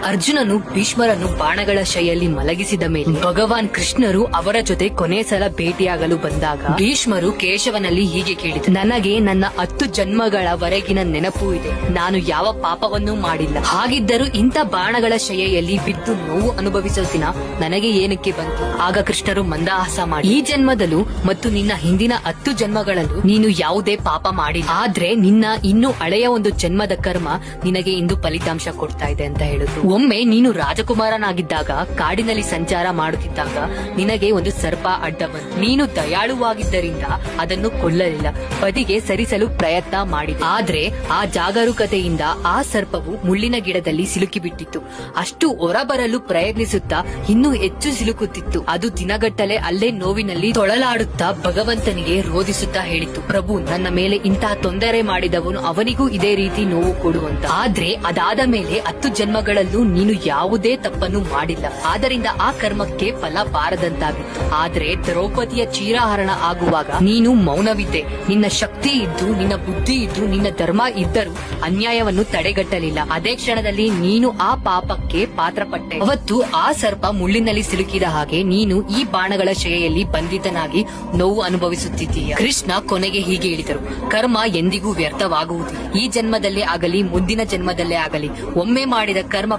ಅರ್ಜುನನು ಭೀಷ್ಮರನ್ನು ಬಾಣಗಳ ಶೈಯಲ್ಲಿ ಮಲಗಿಸಿದ ಮೇಲೆ ಭಗವಾನ್ ಕೃಷ್ಣರು ಅವರ ಜೊತೆ ಕೊನೆ ಸಲ ಭೇಟಿಯಾಗಲು ಬಂದಾಗ ಭೀಷ್ಮರು ಕೇಶವನಲ್ಲಿ ಹೀಗೆ ಕೇಳಿದರು, ನನಗೆ ನನ್ನ 10 ಜನ್ಮಗಳವರೆಗಿನ ನೆನಪು ಇದೆ. ನಾನು ಯಾವ ಪಾಪವನ್ನೂ ಮಾಡಿಲ್ಲ. ಹಾಗಿದ್ದರೂ ಇಂಥ ಬಾಣಗಳ ಶೈಯಲ್ಲಿ ಬಿದ್ದು ನೋವು ಅನುಭವಿಸುವ ದಿನ ನನಗೆ ಏನಕ್ಕೆ ಬಂತು? ಆಗ ಕೃಷ್ಣರು ಮಂದಹಾಸ ಮಾಡಿ, ಈ ಜನ್ಮದಲ್ಲೂ ಮತ್ತು ನಿನ್ನ ಹಿಂದಿನ 10 ಜನ್ಮಗಳಲ್ಲೂ ನೀನು ಯಾವುದೇ ಪಾಪ ಮಾಡಿಲ್ಲ. ಆದ್ರೆ ನಿನ್ನ ಇನ್ನು ಹಳೆಯ ಒಂದು ಜನ್ಮದ ಕರ್ಮ ನಿನಗೆ ಇಂದು ಫಲಿತಾಂಶ ಕೊಡ್ತಾ ಇದೆ ಅಂತ ಹೇಳಿದ್ರು. ಒಮ್ಮೆ ನೀನು ರಾಜಕುಮಾರನಾಗಿದ್ದಾಗ ಕಾಡಿನಲ್ಲಿ ಸಂಚಾರ ಮಾಡುತ್ತಿದ್ದಾಗ ನಿನಗೆ ಒಂದು ಸರ್ಪ ಅಡ್ಡ ಬಂತು. ನೀನು ದಯಾಳುವಾಗಿದ್ದರಿಂದ ಅದನ್ನು ಕೊಲ್ಲಲಿಲ್ಲ, ಬದಿಗೆ ಸರಿಸಲು ಪ್ರಯತ್ನ ಮಾಡಿದೆ. ಆದ್ರೆ ಆ ಜಾಗರೂಕತೆಯಿಂದ ಆ ಸರ್ಪವು ಮುಳ್ಳಿನ ಗಿಡದಲ್ಲಿ ಸಿಲುಕಿಬಿಟ್ಟಿತ್ತು. ಅಷ್ಟು ಹೊರಬರಲು ಪ್ರಯತ್ನಿಸುತ್ತಾ ಇನ್ನೂ ಹೆಚ್ಚು ಸಿಲುಕುತ್ತಿತ್ತು. ಅದು ದಿನಗಟ್ಟಲೆ ಅಲ್ಲೇ ನೋವಿನಲ್ಲಿ ತೊಳಲಾಡುತ್ತಾ ಭಗವಂತನಿಗೆ ರೋಧಿಸುತ್ತಾ ಹೇಳಿತ್ತು, ಪ್ರಭು, ನನ್ನ ಮೇಲೆ ಇಂತಹ ತೊಂದರೆ ಮಾಡಿದವನು ಅವನಿಗೂ ಇದೇ ರೀತಿ ನೋವು ಕೊಡುವಂತ. ಆದ್ರೆ ಅದಾದ ಮೇಲೆ 10 ಜನ್ಮಗಳಲ್ಲೂ ನೀನು ಯಾವುದೇ ತಪ್ಪನ್ನು ಮಾಡಿಲ್ಲ. ಆದ್ದರಿಂದ ಆ ಕರ್ಮಕ್ಕೆ ಫಲ ಬಾರದಂತಾಗಿತ್ತು. ಆದ್ರೆ ದ್ರೌಪದಿಯ ಚೀರಹರಣ ಆಗುವಾಗ ನೀನು ಮೌನವಿದ್ದೆ. ನಿನ್ನ ಶಕ್ತಿ ಇದ್ದು, ನಿನ್ನ ಬುದ್ಧಿ ಇದ್ದು, ನಿನ್ನ ಧರ್ಮ ಇದ್ದರೂ ಅನ್ಯಾಯವನ್ನು ತಡೆಗಟ್ಟಲಿಲ್ಲ. ಅದೇ ಕ್ಷಣದಲ್ಲಿ ನೀನು ಆ ಪಾಪಕ್ಕೆ ಪಾತ್ರಪಟ್ಟೆ. ಅವತ್ತು ಆ ಸರ್ಪ ಮುಳ್ಳಿನಲ್ಲಿ ಸಿಲುಕಿದ ಹಾಗೆ ನೀನು ಈ ಬಾಣಗಳ ಶೈಯಲ್ಲಿ ಬಂಧಿತನಾಗಿ ನೋವು ಅನುಭವಿಸುತ್ತಿದ್ದೀಯ. ಕೃಷ್ಣ ಕೊನೆಗೆ ಹೀಗೆ ಹೇಳಿದರು, ಕರ್ಮ ಎಂದಿಗೂ ವ್ಯರ್ಥವಾಗುವುದಿಲ್ಲ. ಈ ಜನ್ಮದಲ್ಲೇ ಆಗಲಿ ಮುಂದಿನ ಜನ್ಮದಲ್ಲೇ ಆಗಲಿ ಒಮ್ಮೆ ಮಾಡಿದ ಕರ್ಮ